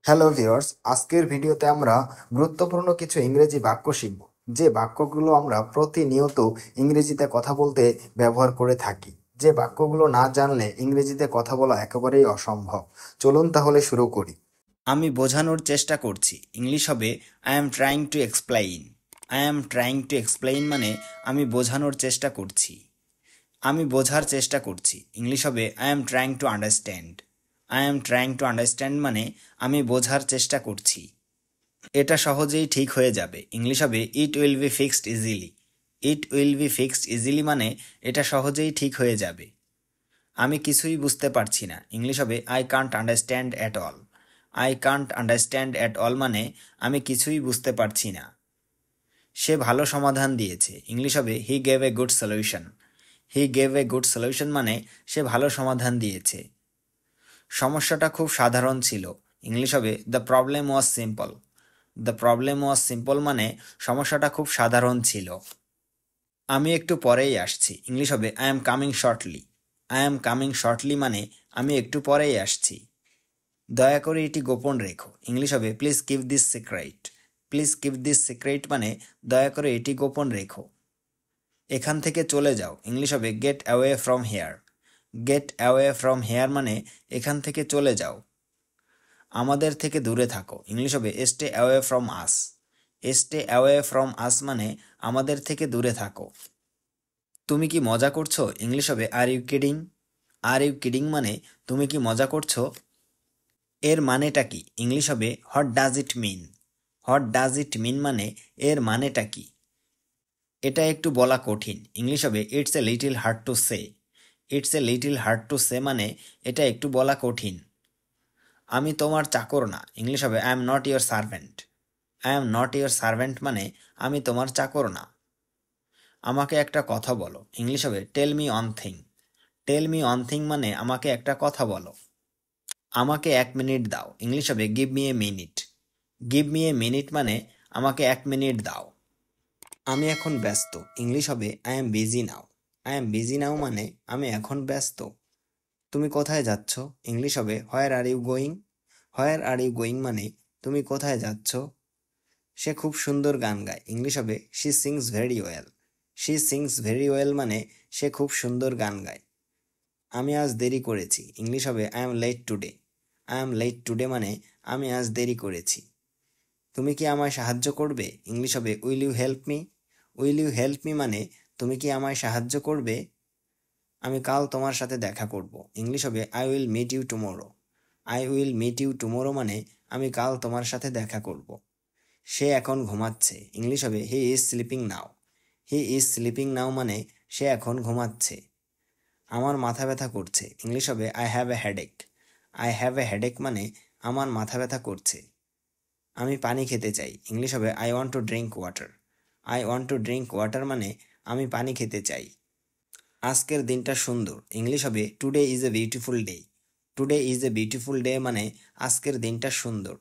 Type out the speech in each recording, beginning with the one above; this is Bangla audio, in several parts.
হ্যালো ভিউয়ার্স, আজকের ভিডিওতে আমরা গুরুত্বপূর্ণ কিছু ইংরেজি বাক্য শিখব, যে বাক্যগুলো আমরা প্রতিনিয়ত ইংরেজিতে কথা বলতে ব্যবহার করে থাকি। যে বাক্যগুলো না জানলে ইংরেজিতে কথা বলা একেবারেই অসম্ভব। চলুন তাহলে শুরু করি। আমি বোঝানোর চেষ্টা করছি, ইংলিশ হবে I am trying to explain. I am trying to explain মানে আমি বোঝানোর চেষ্টা করছি। আমি বোঝার চেষ্টা করছি, ইংলিশ হবে I am trying to understand. I am trying to understand মানে আমি বোঝার চেষ্টা করছি। এটা সহজেই ঠিক হয়ে যাবে, ইংলিশ হবে it will be fixed easily. It will be fixed easily মানে এটা সহজেই ঠিক হয়ে যাবে। আমি কিছুই বুঝতে পারছি না, ইংলিশ হবে I can't understand at all. I can't understand at all মানে আমি কিছুই বুঝতে পারছি না। সে ভালো সমাধান দিয়েছে, ইংলিশ হবে he gave a good solution. He gave a good solution মানে সে ভালো সমাধান দিয়েছে। সমস্যাটা খুব সাধারণ ছিল, ইংলিশ হবে the problem was simple. The problem was simple মানে সমস্যাটা খুব সাধারণ ছিল। আমি একটু পরেই আসছি, ইংলিশ হবে I am coming shortly. I am coming shortly মানে আমি একটু পরেই আসছি। দয়া করে এটি গোপন রেখো, ইংলিশ হবে please keep this secret. Please keep this secret মানে দয়া করে এটি গোপন রেখো। এখান থেকে চলে যাও, ইংলিশ হবে gate away from here. Gate away from here মানে এখান থেকে চলে যাও। আমাদের থেকে দূরে থাকো, ইংলিশ হবে stay away from us. Stay away from আস মানে আমাদের থেকে দূরে থাকো। তুমি কি মজা করছো, ইংলিশ হবে are you kidding. Are you kidding মানে তুমি কি মজা করছো। এর মানেটা কি, ইংলিশ হবে what does it mean. What does it mean মানে এর মানেটা কি। এটা একটু বলা কঠিন, ইংলিশ হবে it's a little hard to say. It's a little hard to say মানে এটা একটু বলা কঠিন। আমি তোমার চাকর না, ইংলিশ হবে I am not your servant. I am not your servant মানে আমি তোমার চাকর না। আমাকে একটা কথা বলো, ইংলিশ হবে tell me one thing. Tell me one thing মানে আমাকে একটা কথা বলো। আমাকে 1 মিনিট দাও, ইংলিশ হবে give me a minute. Give me a minute মানে আমাকে 1 মিনিট দাও। আমি এখন ব্যস্ত, ইংলিশ হবে I am busy now. I am busy now মানে আমি এখন ব্যস্ত। তুমি কোথায় যাচ্ছ, ইংলিশ হবে where are you going. Where are you going মানে তুমি কোথায় যাচ্ছ। সে খুব সুন্দর গান গায়, ইংলিশ হবে she sings very well. She sings very well মানে সে খুব সুন্দর গান গায়। আমি আজ দেরি করেছি, ইংলিশ হবে I am late today. I am late today মানে আমি আজ দেরি করেছি। তুমি কি আমায় সাহায্য করবে, ইংলিশ হবে will you help me. Will you help me মানে তুমি কি আমায় সাহায্য করবে। আমি কাল তোমার সাথে দেখা করব, ইংলিশ হবে I will meet you tomorrow. I will meet you tomorrow মানে আমি কাল তোমার সাথে দেখা করব। সে এখন ঘুমাচ্ছে, ইংলিশ হবে he is sleeping now. He is sleeping now মানে সে এখন ঘুমাচ্ছে। আমার মাথা ব্যথা করছে, ইংলিশ হবে I have a headache. I have a headache মানে আমার মাথা ব্যথা করছে। আমি পানি খেতে চাই, ইংলিশ হবে I want to drink water. I want to drink water মানে আমি পানি খেতে চাই। আজকের দিনটা সুন্দর, ইংলিশ হবে today is a beautiful day. Today is a beautiful day মানে আজকের দিনটা সুন্দর।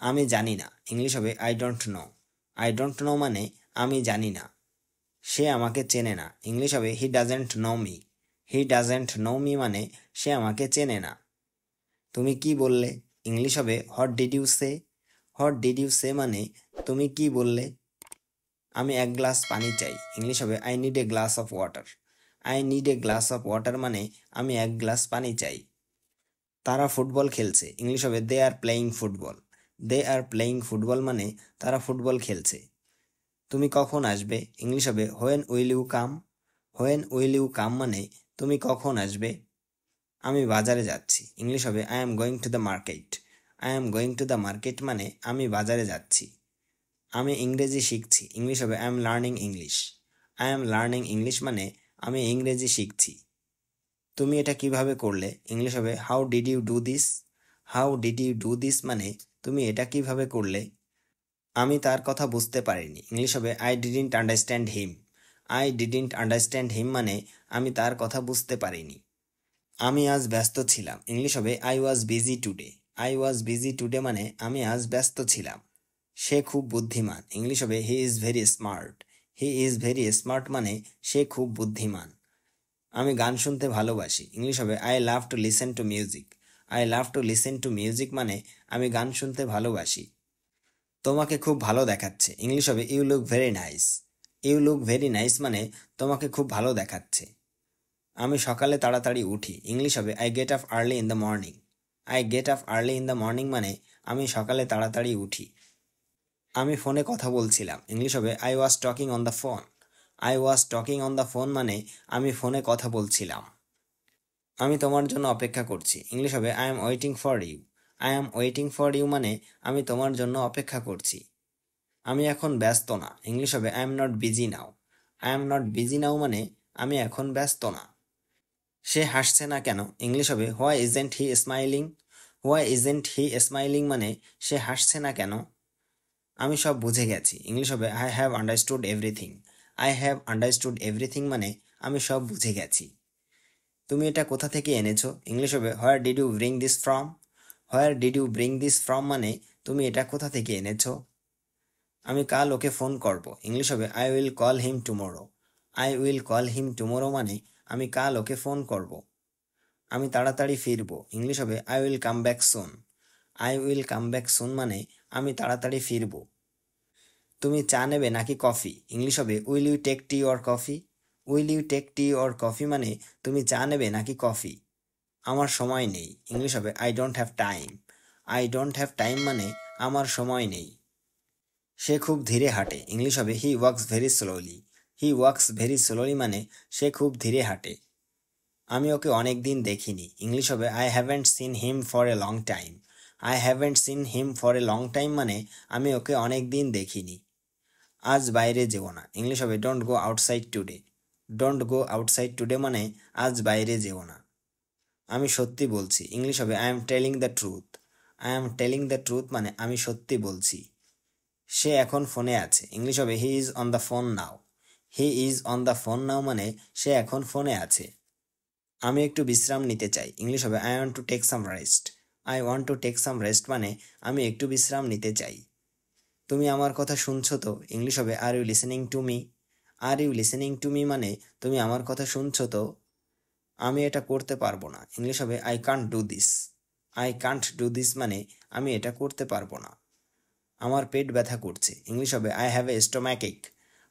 আমি জানি না, ইংলিশ হবে I don't know. I don't know মানে আমি জানি না। সে আমাকে চেনে না, ইংলিশ হবে he doesn't know me. He doesn't know me মানে সে আমাকে চেনে না। তুমি কি বললে, ইংলিশ হবে what did you say. What did you say মানে তুমি কি বললে। আমি 1 গ্লাস পানি চাই, ইংলিশ হবে I need a glass of water. I need a glass of water মানে আমি 1 গ্লাস পানি চাই। তারা ফুটবল খেলছে, ইংলিশ হবে they are playing football. They are playing football মানে তারা ফুটবল খেলছে। তুমি কখন আসবে, ইংলিশ হবে when will you come. When will you come মানে তুমি কখন আসবে। আমি বাজারে যাচ্ছি, ইংলিশ হবে I am going to the market. I am going to the market মানে আমি বাজারে যাচ্ছি। আমি ইংরেজি শিখছি, ইংলিশ হবে I am learning English. I am learning English মানে আমি ইংরেজি শিখছি। তুমি এটা কিভাবে করলে, ইংলিশ হবে how did you do this. How did you do this মানে তুমি এটা কিভাবে করলে। আমি তার কথা বুঝতে পারিনি, ইংলিশ হবে I didn't understand him. I didn't understand হিম মানে আমি তার কথা বুঝতে পারিনি। আমি আজ ব্যস্ত ছিলাম, ইংলিশ হবে I was busy today. I was busy today মানে আমি আজ ব্যস্ত ছিলাম। সে খুব বুদ্ধিমান, ইংলিশ হবে he is very smart. He is very smart মানে সে খুব বুদ্ধিমান। আমি গান শুনতে ভালোবাসি, ইংলিশ হবে I love to listen to music. I love to listen to music মানে আমি গান শুনতে ভালোবাসি। তোমাকে খুব ভালো দেখাচ্ছে, ইংলিশ হবে you look very nice. You look very nice মানে তোমাকে খুব ভালো দেখাচ্ছে। আমি সকালে তাড়াতাড়ি উঠি, ইংলিশ হবে I get up early in the morning. I get up early in the morning মানে আমি সকালে তাড়াতাড়ি উঠি। আমি ফোনে কথা বলছিলাম, ইংলিশ হবে I was talking on the phone. I was talking on the phone মানে আমি ফোনে কথা বলছিলাম। আমি তোমার জন্য অপেক্ষা করছি, ইংলিশ হবে I am waiting for you. I am waiting for you মানে আমি তোমার জন্য অপেক্ষা করছি। আমি এখন ব্যস্ত না, ইংলিশ হবে I am not busy now. I am not busy now মানে আমি এখন ব্যস্ত না। সে হাসছে না কেন, ইংলিশ হবে why isn't he smiling. Why isn't he smiling মানে সে হাসছে না কেন। আমি সব বুঝে গেছি, ইংলিশ হবে I have understood everything. I have understood everything মানে আমি সব বুঝে গেছি। তুমি এটা কোথা থেকে এনেছো, ইংলিশ হবে where did you bring this from. Where did you bring this from মানে তুমি এটা কোথা থেকে এনেছো। আমি কাল ওকে ফোন করব, ইংলিশ হবে I will call him tomorrow. I will call him tomorrow মানে আমি কাল ওকে ফোন করব। আমি তাড়াতাড়ি ফিরবো, ইংলিশ হবে I will come back soon. I will come back soon মানে আমি তাড়াতাড়ি ফিরবো। তুমি চা নেবে নাকি কফি, ইংলিশ হবে will you take tea or coffee. Will you take tea or coffee মানে তুমি চা নেবে নাকি কফি। আমার সময় নেই, ইংলিশ হবে I don't have time. I don't have time মানে আমার সময় নেই। সে খুব ধীরে হাঁটে, ইংলিশ হবে হি ওয়াক্স ভেরি স্লোলি। হি ওয়াক্স ভেরি স্লোলি মানে সে খুব ধীরে হাঁটে। আমি ওকে অনেক দিন দেখিনি, ইংলিশ হবে I haven't seen him for a long time. I haven't seen him for a long time মানে আমি ওকে অনেক দিন দেখিনি। আজ বাইরে যেও না, ইংলিশ হবে don't go outside today. Don't go outside today মানে আজ বাইরে যেও না। আমি সত্যি বলছি, ইংলিশ হবে I am telling the truth. I am telling the truth মানে আমি সত্যি বলছি। সে এখন ফোনে আছে, ইংলিশ হবে he is on the phone now. He is on the phone now মানে সে এখন ফোনে আছে। আমি একটু বিশ্রাম নিতে চাই, ইংলিশ হবে I want to take some rest. I want to take some rest মানে আমি একটু বিশ্রাম নিতে চাই। তুমি আমার কথা শুনছো তো, ইংলিশ হবে are you listening to me. Are you listening to me মানে তুমি আমার কথা শুনছো তো। আমি এটা করতে পারবো না, ইংলিশ হবে I can't do this. I can't do this মানে আমি এটা করতে পারবো না। আমার পেট ব্যথা করছে, ইংলিশ হবে আই হ্যাভ এ স্টোম্যাক এক।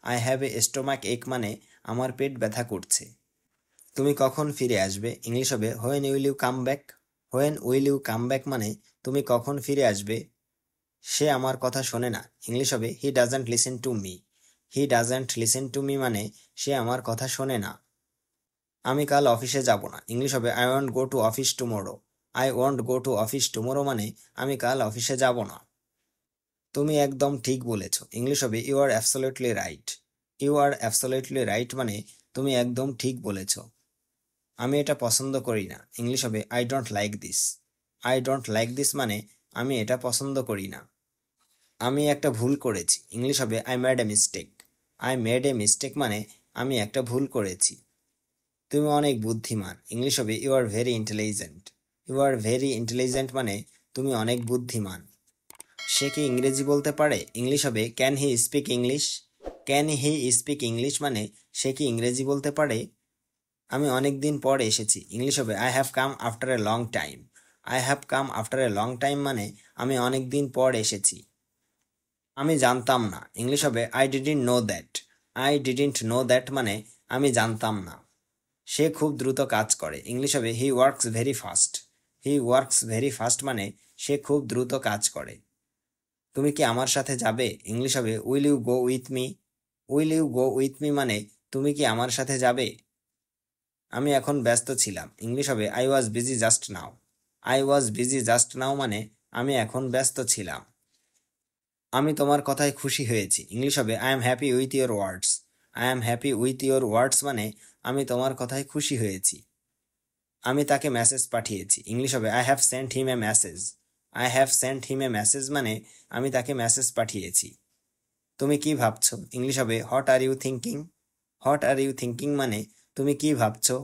আই হ্যাভ এ স্টোম্যাক এক মানে আমার পেট ব্যথা করছে। তুমি কখন ফিরে আসবে, ইংলিশ হবে when will you come back. When will you come back মানে তুমি কখন ফিরে আসবে। সে আমার কথা শোনে না, ইংলিশ হবে he doesn't listen to me. He doesn't listen to me মানে সে আমার কথা শোনে না। আমি কাল অফিসে যাব না, ইংলিশ হবে I won't go to office tomorrow. I won't go to office tomorrow মানে আমি কাল অফিসে যাব না। তুমি একদম ঠিক বলেছ, ইংলিশ হবে you are absolutely right. You are absolutely right মানে তুমি একদম ঠিক বলেছ। আমি এটা পছন্দ করি না, ইংলিশ হবে I don't like this. I don't like this মানে আমি এটা পছন্দ করি না। আমি একটা ভুল করেছি, ইংলিশ হবে I made a mistake. I made a mistake মানে আমি একটা ভুল করেছি। তুমি অনেক বুদ্ধিমান, ইংলিশ হবে you are very intelligent. You are very intelligent মানে তুমি অনেক বুদ্ধিমান। সে কি ইংরেজি বলতে পারে, ইংলিশ হবে can he speak English. Can he speak English মানে সে কি ইংরেজি বলতে পারে। আমি অনেক দিন পর এসেছি, ইংলিশ হবে I have come after a long time. I have come after a long time মানে আমি অনেক দিন পর এসেছি। আমি জানতাম না, ইংলিশ হবে I didn't know that. I didn't know that মানে আমি জানতাম না। সে খুব দ্রুত কাজ করে, ইংলিশ হবে he works very fast. He works very fast মানে সে খুব দ্রুত কাজ করে। তুমি কি আমার সাথে যাবে, ইংলিশ হবে will you go with me. Will you go with me মানে তুমি কি আমার সাথে যাবে। আমি এখন ব্যস্ত ছিলাম, ইংলিশ হবে I was busy just now. I was busy just now মানে আমি এখন ব্যস্ত ছিলাম। আমি তোমার কথায় খুশি হয়েছি, ইংলিশ হবে I am happy with your words. I am happy with your ওয়ার্ডস মানে আমি তোমার কথায় খুশি হয়েছি। আমি তাকে মেসেজ পাঠিয়েছি, ইংলিশ হবে I have sent him A message. I have sent him A message মানে আমি তাকে মেসেজ পাঠিয়েছি। তুমি কি ভাবছো, ইংলিশ হবে what are you thinking. What are you thinking মানে তুমি কি ভাবছো।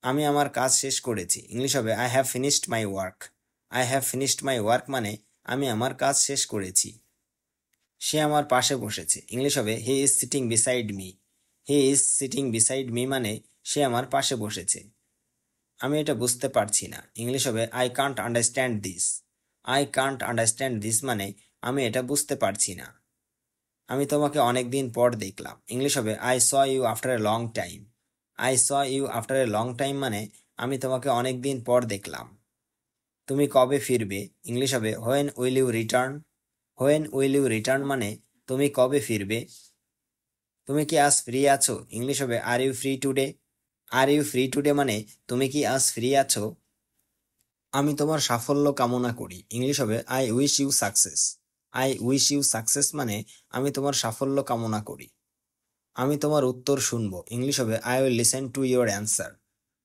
আমি আমার কাজ শেষ করেছি, ইংলিশ হবে I have finished my work. I have finished my work মানে আমি আমার কাজ শেষ করেছি। সে আমার পাশে বসেছে, ইংলিশ হবে he is sitting beside me. He is sitting beside me মানে সে আমার পাশে বসেছে। আমি এটা বুঝতে পারছি না। ইংলিশ হবে I can't understand this. I can't understand this মানে আমি এটা বুঝতে পারছি না। আমি তোমাকে অনেক দিন পর দেখলাম। ইংলিশ হবে I saw you after a long time. I saw you after a long time মানে আমি তোমাকে অনেক দিন পর দেখলাম। তুমি কবে ফিরবে? ইংলিশ হবে when will you return. When will you return মানে তুমি কবে ফিরবে। তুমি কি আজ ফ্রি আছো? ইংলিশ হবে are you free today. Are you free today মানে তুমি কি আজ ফ্রি আছো। আমি তোমার সাফল্য কামনা করি। ইংলিশ হবে I wish you success. I wish you success মানে আমি তোমার সাফল্য কামনা করি। আমি তোমার উত্তর শুনবো। ইংলিশ হবে I will listen to your answer.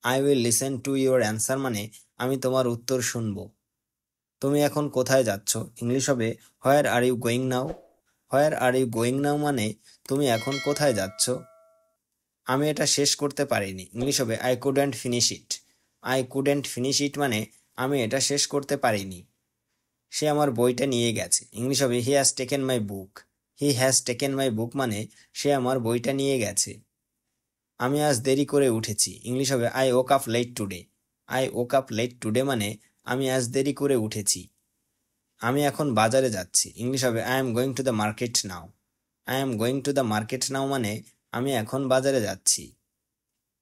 I will listen to your answer মানে আমি তোমার উত্তর শুনবো। তুমি এখন কোথায় যাচ্ছ? ইংলিশ হবে where are you going now. Where are you going now মানে তুমি এখন কোথায় যাচ্ছ। আমি এটা শেষ করতে পারিনি। ইংলিশ হবে I couldn't finish it. I couldn't finish it মানে আমি এটা শেষ করতে পারিনি। সে আমার বইটা নিয়ে গেছে। ইংলিশ হবে he has taken my book. He has taken my book মানে সে আমার বইটা নিয়ে গেছে। আমি আজ দেরি করে উঠেছি। ইংলিশ হবে I woke up late today. I woke up late today মানে আমি আজ দেরি করে উঠেছি। আমি এখন বাজারে যাচ্ছি। ইংলিশ হবে I am going to the market now. I am going to the market নাও মানে আমি এখন বাজারে যাচ্ছি।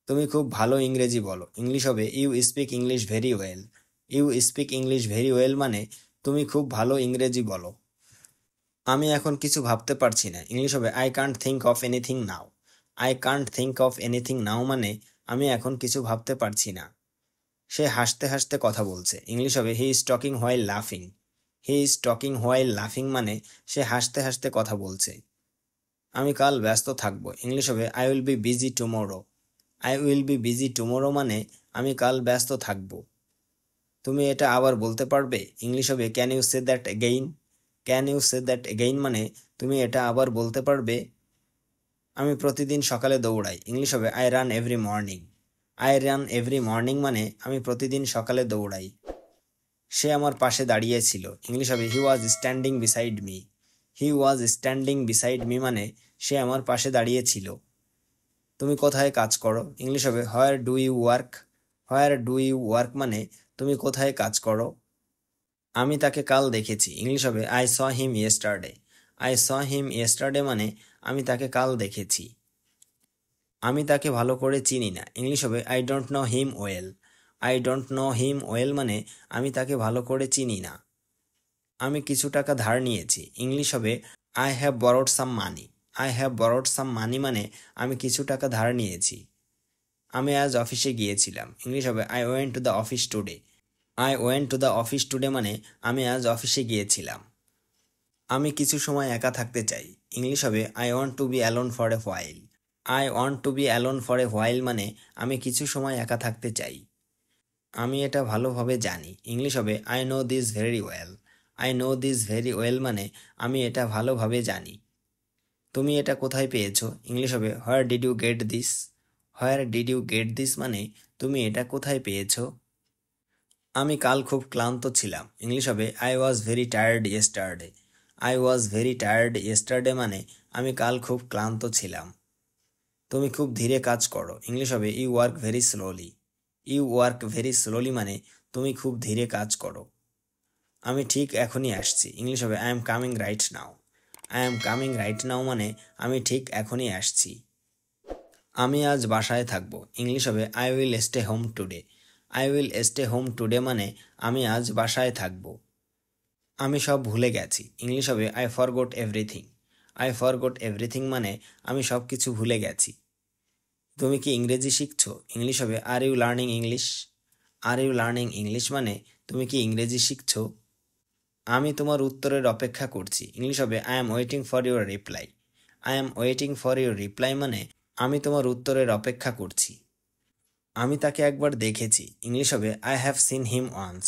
তুমি খুব ভালো ইংরেজি বলো। ইংলিশ হবে you speak English very well. You speak English very well মানে তুমি খুব ভালো ইংরেজি বলো। আমি এখন কিছু ভাবতে পারছি না। ইংলিশ হবে I can't think of anything now. I can't think of anything now মানে আমি এখন কিছু ভাবতে পারছি না। সে হাসতে হাসতে কথা বলছে। ইংলিশ হবে হি ইজ টকিং হোয়াইল লাফিং। হি ইজ টকিং হোয়াইল লাফিং মানে সে হাসতে হাসতে কথা বলছে। আমি কাল ব্যস্ত থাকবো। ইংলিশ হবে I will be busy tomorrow. I will be busy tomorrow মানে আমি কাল ব্যস্ত থাকবো। তুমি এটা আবার বলতে পারবে? ইংলিশ হবে can you say that again. Can you say that again মানে তুমি এটা আবার বলতে পারবে। আমি প্রতিদিন সকালে দৌড়াই। ইংলিশ হবে I run every morning. I run every morning মানে আমি প্রতিদিন সকালে দৌড়াই। সে আমার পাশে দাঁড়িয়েছিল। ইংলিশ হবে he was standing beside me. He was standing beside me মানে সে আমার পাশে দাঁড়িয়েছিল। তুমি কোথায় কাজ করো? ইংলিশ হবে where do you work. Where do you work মানে তুমি কোথায় কাজ করো। আমি তাকে কাল দেখেছি। ইংলিশ হবে I saw him yesterday. I saw him yesterday মানে আমি তাকে কাল দেখেছি। আমি তাকে ভালো করে চিনি না। ইংলিশ হবে I don't know him well. I don't know him well মানে আমি তাকে ভালো করে চিনি না। আমি কিছু টাকা ধার নিয়েছি। ইংলিশ হবে I have borrowed some money. I have borrowed some money মানে আমি কিছু টাকা ধার নিয়েছি। আমি আজ অফিসে গিয়েছিলাম। ইংলিশ হবে I went to the office today. I went to the office today মানে আমি আজ অফিসে গিয়েছিলাম। আমি কিছু সময় একা থাকতে চাই। ইংলিশ হবে I want to be alone for a while. I want to be alone for a while মানে আমি কিছু সময় একা থাকতে চাই। আমি এটা ভালোভাবে জানি। ইংলিশ হবে I know this very well. I know this very well মানে আমি এটা ভালোভাবে জানি। তুমি এটা কোথায় পেয়েছো? ইংলিশ হবে where did you get this. Where did you get this মানে তুমি এটা কোথায় পেয়েছো। আমি কাল খুব ক্লান্ত ছিলাম। ইংলিশ হবে I was very tired yesterday. I was very tired yesterday মানে আমি কাল খুব ক্লান্ত ছিলাম। তুমি খুব ধীরে কাজ করো। ইংলিশ হবে you work very slowly. You work very slowly মানে তুমি খুব ধীরে কাজ করো। আমি ঠিক এখনই আসছি। ইংলিশ হবে I am coming right now. I am coming right now মানে আমি ঠিক এখনই আসছি। আমি আজ বাসায় থাকবো। ইংলিশ হবে I will stay home today. I will stay home today মানে আমি আজ বাসায় থাকবো। আমি সব ভুলে গেছি। ইংলিশ হবে I forgot everything. I forgot everything মানে আমি সব কিছু ভুলে গেছি। তুমি কি ইংরেজি শিখছো? ইংলিশ হবে are you learning English. Are you learning English মানে তুমি কি ইংরেজি শিখছো। আমি তোমার উত্তরের অপেক্ষা করছি। ইংলিশ হবে I am waiting for your reply. I am waiting for your reply মানে আমি তোমার উত্তরের অপেক্ষা করছি। আমি তাকে একবার দেখেছি। ইংলিশ হবে I have seen him once.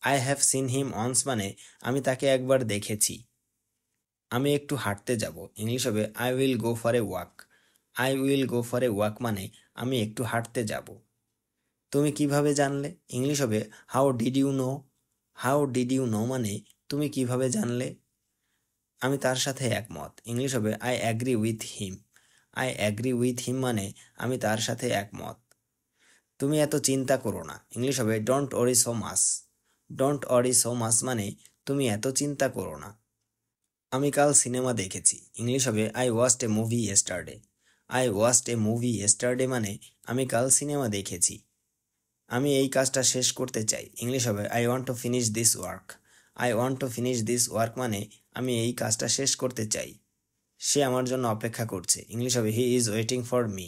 I have seen him once মানে আমি তাকে একবার দেখেছি। আমি একটু হাঁটতে যাব। ইংলিশ হবে I will go for a walk. I will go for a walk মানে আমি একটু হাঁটতে যাব। তুমি কিভাবে জানলে? ইংলিশ হবে how did you know. How did you know মানে তুমি কিভাবে জানলে। আমি তার সাথে একমত। ইংলিশ হবে I agree with him. I agree with him মানে আমি তার সাথে একমত। তুমি এত চিন্তা করো না, ইংলিশ হবে don't worry so much. Don't worry so much মানে তুমি এত চিন্তা করো না। আমি কাল সিনেমা দেখেছি, ইংলিশ হবে I watched A movie yesterday. I watched A movie yesterday মানে আমি কাল সিনেমা দেখেছি। আমি এই কাজটা শেষ করতে চাই, ইংলিশ হবে I want to finish this work. I want to finish this work মানে আমি এই কাজটা শেষ করতে চাই। সে আমার জন্য অপেক্ষা করছে, ইংলিশ হবে he is waiting for me.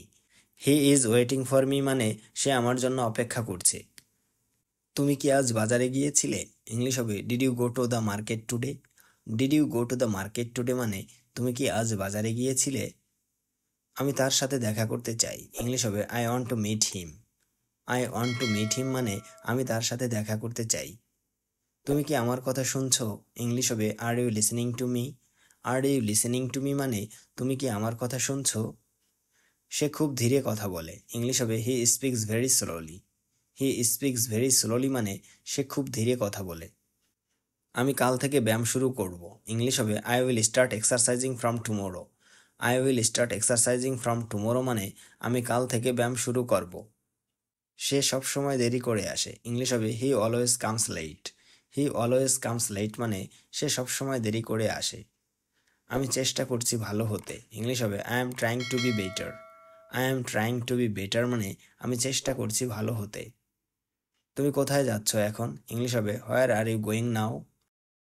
He is waiting for me মানে সে আমার জন্য অপেক্ষা করছে। তুমি কি আজ বাজারে গিয়েছিলে, ইংলিশ হবে did you go to the market today. Did you go to the market today মানে তুমি কি আজ বাজারে গিয়েছিলে। আমি তার সাথে দেখা করতে চাই, ইংলিশ হবে I want to meet him. I want to meet him মানে আমি তার সাথে দেখা করতে চাই। তুমি কি আমার কথা শুনছো, ইংলিশ হবে are you listening to me. Are you listening to me মানে তুমি কি আমার কথা শুনছো। সে খুব ধীরে কথা বলে, ইংলিশ হবে he speaks very slowly. He speaks very slowly মানে সে খুব ধীরে কথা বলে। আমি কাল থেকে ব্যায়াম শুরু করব, ইংলিশ হবে I will start exercising from tomorrow. I will start exercising from tomorrow মানে আমি কাল থেকে ব্যায়াম শুরু করব। সে সব সময় দেরি করে আসে, ইংলিশ হবে he always comes late. He always comes late মানে সে সব সময় দেরি করে আসে। আমি চেষ্টা করছি ভালো হতে, ইংলিশ হবে I am trying to be better. I am trying to be better মানে আমি চেষ্টা করছি ভালো হতে। তুমি কোথায় যাচ্ছ এখন, ইংলিশ হবে where are you going now.